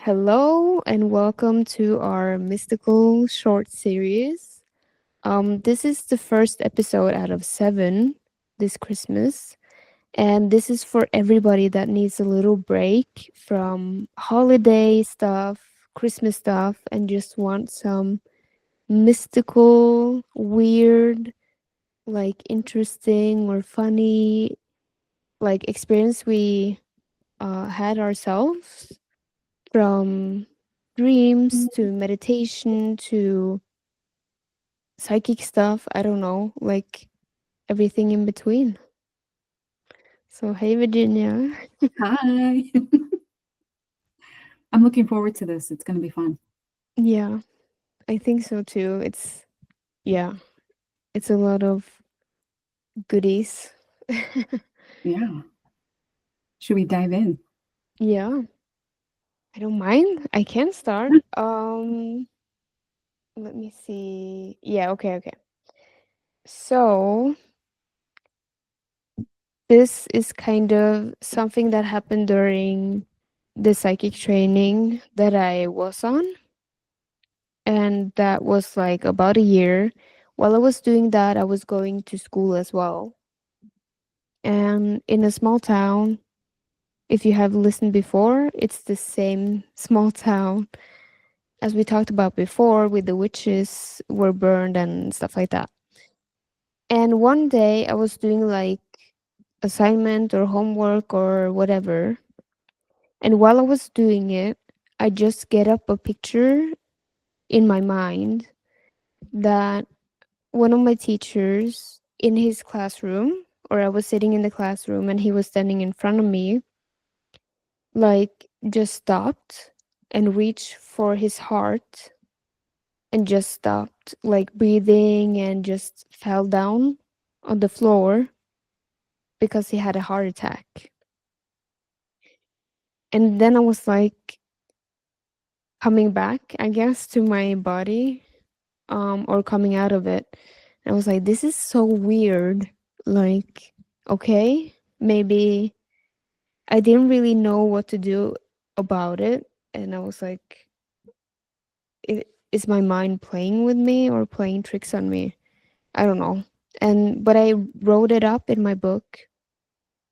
Hello and welcome to our mystical short series. This is the first episode out of seven this Christmas, and this is for everybody that needs a little break from holiday stuff, Christmas stuff, and just want some mystical, weird, like interesting or funny, like experience we had ourselves from dreams to meditation to psychic stuff. I don't know, like everything in between. So, hey, Virginia. Hi. I'm looking forward to this. It's going to be fun. Yeah, I think so too. Yeah, it's a lot of goodies. Yeah. Should we dive in? Yeah, I don't mind. I can start. Let me see. Yeah, okay. So, this is kind of something that happened during the psychic training that I was on. And that was like about a year. While I was doing that, I was going to school as well. And in a small town, if you have listened before, it's the same small town as we talked about before, with the witches were burned and stuff like that. And one day I was doing like assignment or homework or whatever. And while I was doing it, I just get up a picture in my mind that one of my teachers in his classroom, or I was sitting in the classroom and he was standing in front of me, like just stopped and reached for his heart and just stopped, like breathing, and just fell down on the floor because he had a heart attack. And then I was like coming back, I guess, to my body, or coming out of it. And I was like, this is so weird. Like, okay, maybe I didn't really know what to do about it. And I was like, is my mind playing with me or playing tricks on me? I don't know. But I wrote it up in my book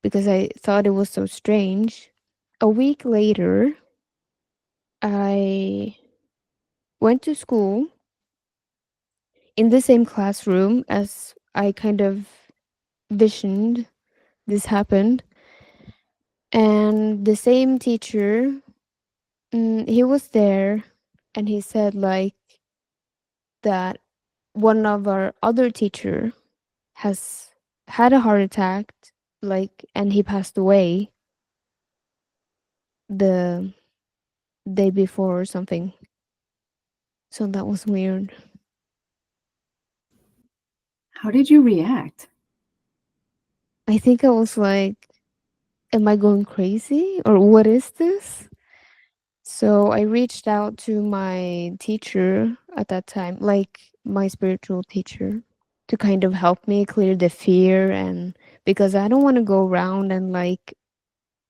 because I thought it was so strange. A week later, I went to school in the same classroom as I kind of visioned this happened. And the same teacher, he was there, and he said like that one of our other teacher has had a heart attack, like, and he passed away the day before or something. So that was weird. How did you react? I think I was like, am I going crazy or what is this? So I reached out to my teacher at that time, like my spiritual teacher, to kind of help me clear the fear, and because I don't want to go around and like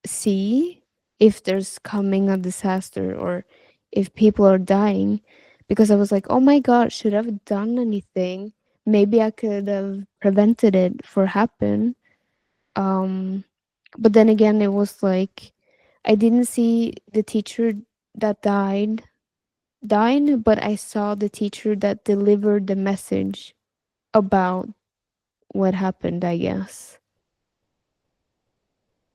see if there's coming a disaster or if people are dying, because I was like, oh my god, should I have done anything? Maybe I could have prevented it for happen. um but then again, it was like I didn't see the teacher that died, but I saw the teacher that delivered the message about what happened, I guess.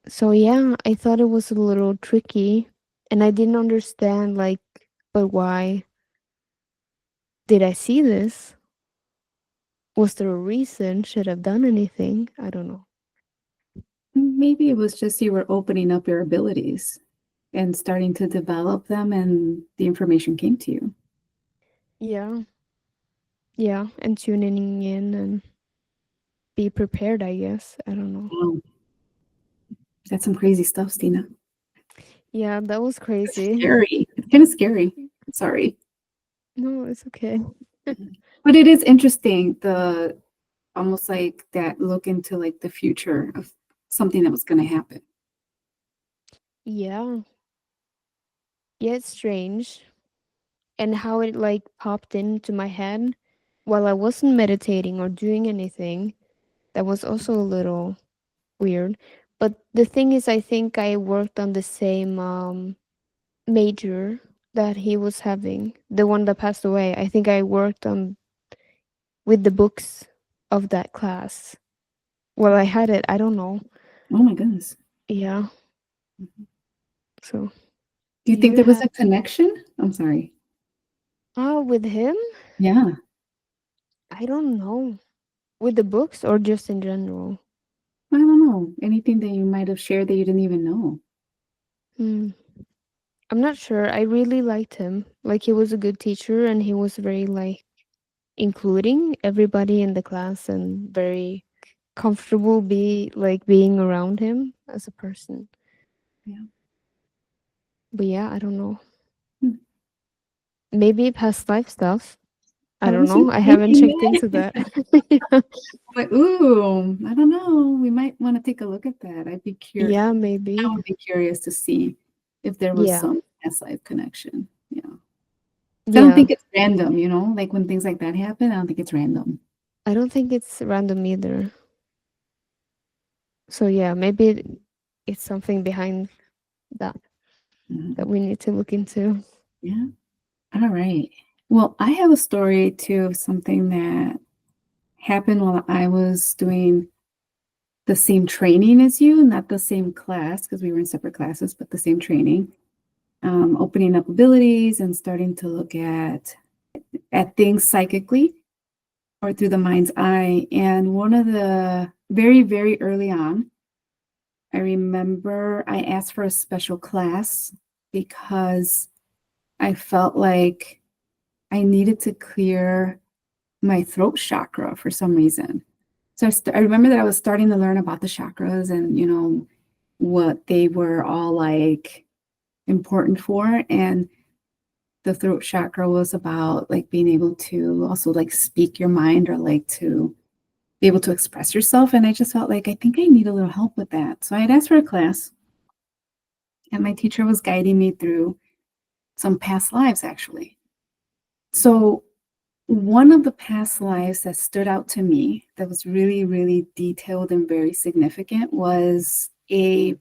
So yeah, I thought it was a little tricky, and I didn't understand like, but why did I see this? Was there a reason? Should have done anything? I don't know. Maybe it was just you were opening up your abilities and starting to develop them, and the information came to you. Yeah, yeah, and tuning in and be prepared, I guess. I don't know. Wow. That's some crazy stuff, Stina. Yeah, that was It's crazy. scary. It's kind of scary. Sorry. No, it's okay. But it is interesting, the almost like that look into like the future of something that was going to happen. Yeah, yet strange, and how it like popped into my head while I wasn't meditating or doing anything. That was also a little weird. But the thing is, I think I worked on the same major that he was having, the one that passed away. I think I worked on with the books of that class. Well, I had it. I don't know. Oh my goodness. Yeah. Mhm. So, Do you do think you there was have a connection? I'm sorry. with him? Yeah. I don't know. With the books or just in general? I don't know. Anything that you might have shared that you didn't even know. Hmm. I'm not sure. I really liked him. Like he was a good teacher and he was very like including everybody in the class and very comfortable being around him as a person. Yeah. But yeah, I don't know. Hmm. Maybe past life stuff. I I don't was know. just I haven't thinking checked that. into that. Like, ooh, I don't know. We might want to take a look at that. I'd be curious. Yeah, I maybe. would be curious to see if there was Yeah. some past life connection. Yeah. I don't Yeah. think it's random, like when things like that happen, I don't think it's random. I don't think it's random either. So yeah, maybe it's something behind that that Mhm. we need to look into. Yeah. All right. Well, I have a story too of something that happened while I was doing the same training as you, not the same class because we were in separate classes, but the same training. Opening up abilities and starting to look at things psychically or through the mind's eye. And one of the very, very early on, I remember I asked for a special class because I felt like I needed to clear my throat chakra for some reason. So I remember that I was starting to learn about the chakras and, what they were all like important for. And the throat chakra was about like being able to also like speak your mind or like to be able to express yourself. And I just felt like I think I need a little help with that. So I had asked for a class, and my teacher was guiding me through some past lives actually. So one of the past lives that stood out to me that was really, really detailed and very significant was a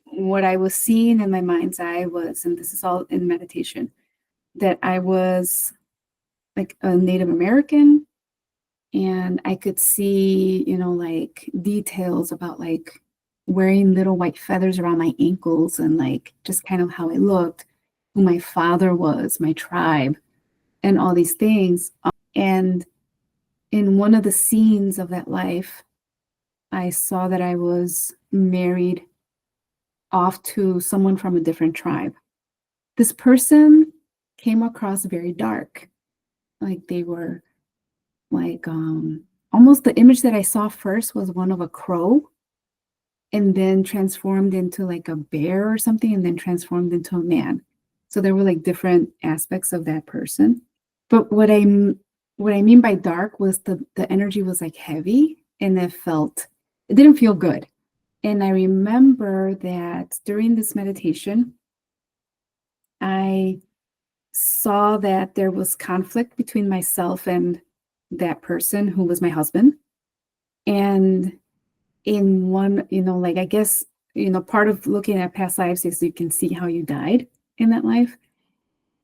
what I was seeing in my mind's eye was, and this is all in meditation, that I was like a Native American, and I could see, like details about like wearing little white feathers around my ankles and like just kind of how I looked, who my father was, my tribe, and all these things. And in one of the scenes of that life, I saw that I was married off to someone from a different tribe. This person came across very dark. Like they were like almost the image that I saw first was one of a crow and then transformed into like a bear or something and then transformed into a man. So there were like different aspects of that person. But what I mean by dark was the energy was like heavy and it didn't feel good. And I remember that during this meditation, I saw that there was conflict between myself and that person who was my husband. And in one, like I guess, part of looking at past lives is you can see how you died in that life.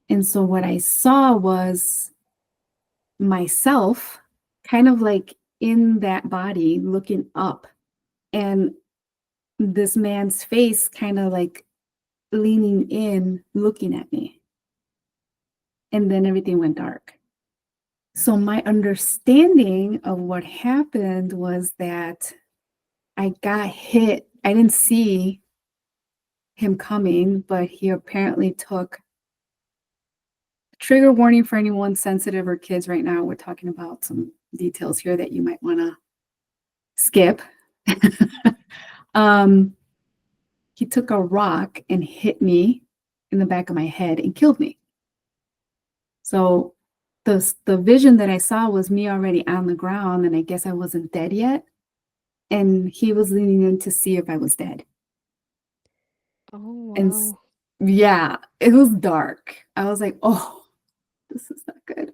And so what I saw was myself kind of like in that body looking up and this man's face kind of like leaning in, looking at me. And then everything went dark. So my understanding of what happened was that I got hit. I didn't see him coming, but he apparently took trigger warning for anyone sensitive or kids right now. We're talking about some details here that you might want to skip. um, he took a rock and hit me in the back of my head and killed me. So the vision that I saw was me already on the ground, and I guess I wasn't dead yet. And he was leaning in to see if I was dead. Oh And wow. Yeah, it was dark. I was like, oh, this is not good.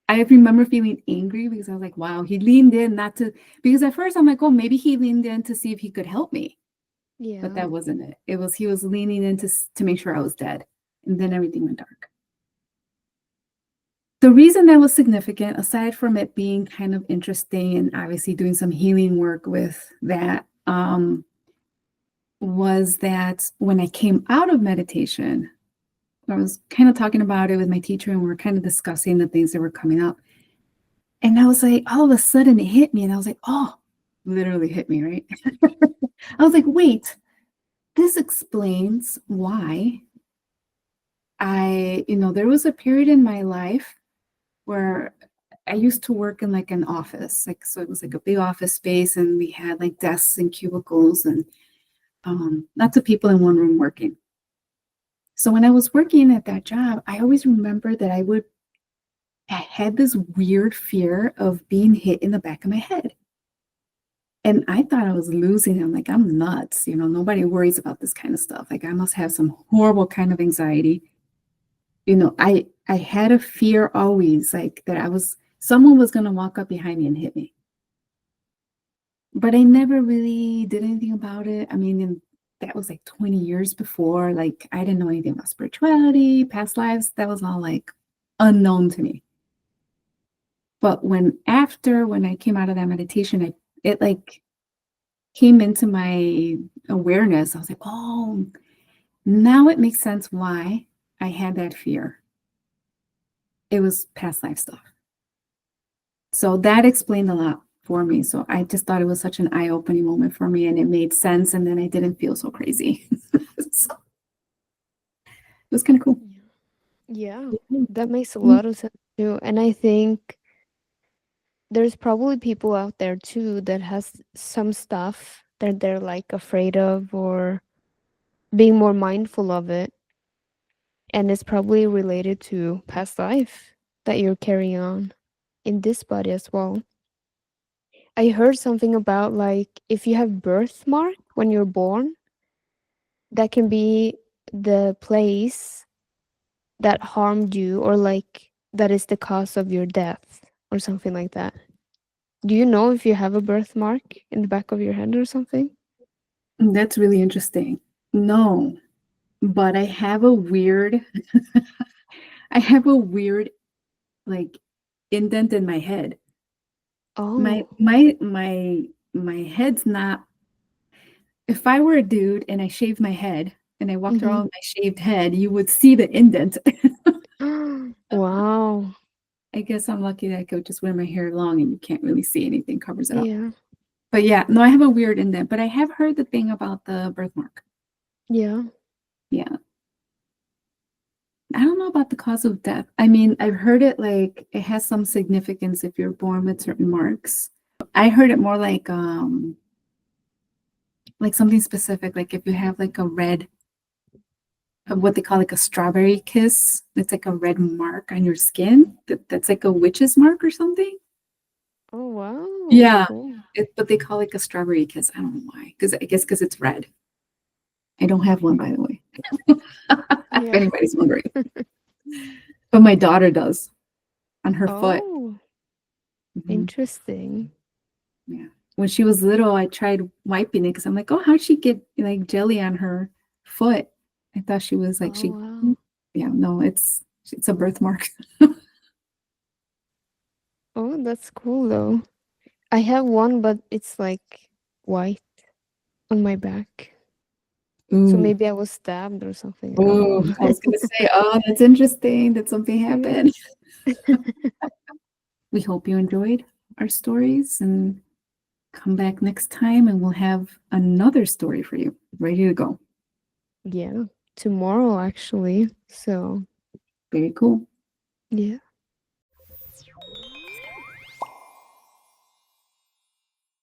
I remember feeling angry because I was like, wow, he leaned in not to, because at first I'm like, oh, maybe he leaned in to see if he could help me. But Yeah. that wasn't it. It was, he was leaning in to make sure I was dead. And then everything went dark. The reason that was significant, aside from it being kind of interesting and obviously doing some healing work with that, was that when I came out of meditation, I was kind of talking about it with my teacher and we were kind of discussing the things that were coming up. And I was like, all of a sudden it hit me. And I was like, oh, literally hit me, right? I was like, wait, this explains why there was a period in my life where I used to work in like an office, like, so it was like a big office space and we had like desks and cubicles and lots of people in one room working. So when I was working at that job, I always remember that I had this weird fear of being hit in the back of my head. And I thought I was losing it. I'm like, I'm nuts. Nobody worries about this kind of stuff. Like I must have some horrible kind of anxiety. I had a fear always like that someone was going to walk up behind me and hit me. But I never really did anything about it. I mean, and that was like 20 years before. Like I didn't know anything about spirituality, past lives. That was all like unknown to me. But when I came out of that meditation, it like came into my awareness. I was like, oh, now it makes sense why I had that fear. It was past life stuff. So that explained a lot for me. So I just thought it was such an eye-opening moment for me and it made sense. And then I didn't feel so crazy. So it was kind of cool. Yeah. Yeah. That makes a lot of sense too. And I think there's probably people out there too that has some stuff that they're like afraid of or being more mindful of it. And it's probably related to past life that you're carrying on in this body as well. I heard something about like if you have birthmark when you're born, that can be the place that harmed you or like that is the cause of your death or something like that. Do you know if you have a birthmark in the back of your head or something? That's really interesting. No, but I have a weird like indent in my head. My Oh. my my my head's not. If I were a dude and I shaved my head and I walked Mm-hmm. around with my shaved head, you would see the indent. Wow. I guess I'm lucky that I could just wear my hair long and you can't really see anything, covers it up. Yeah. But yeah, no, I have a weird indent, but I have heard the thing about the birthmark. Yeah. Yeah. I don't know about the cause of death. I mean, I've heard it like it has some significance if you're born with certain marks. I heard it more like something specific, like if you have like a red what they call like a strawberry kiss. It's like a red mark on your skin. That's like a witch's mark or something. Oh, wow. Yeah, Cool. but they call it like a strawberry kiss. I don't know why. Because I guess because it's red. I don't have one, by the way. If Yeah. anybody's wondering, but my daughter does on her foot. Oh, Mhm. interesting. Yeah. When she was little, I tried wiping it because I'm like, oh, how'd she get like jelly on her foot? I thought she was like Oh, she. wow. Yeah, no, it's a birthmark. Oh, that's cool though. I have one, but it's like white on my back. So Ooh. maybe I was stabbed or something. I don't Oh, know. I was gonna say, oh, that's interesting that something Yeah. happened. We hope you enjoyed our stories and come back next time and we'll have another story for you ready to go. Yeah. Tomorrow, actually. So, Very cool. yeah.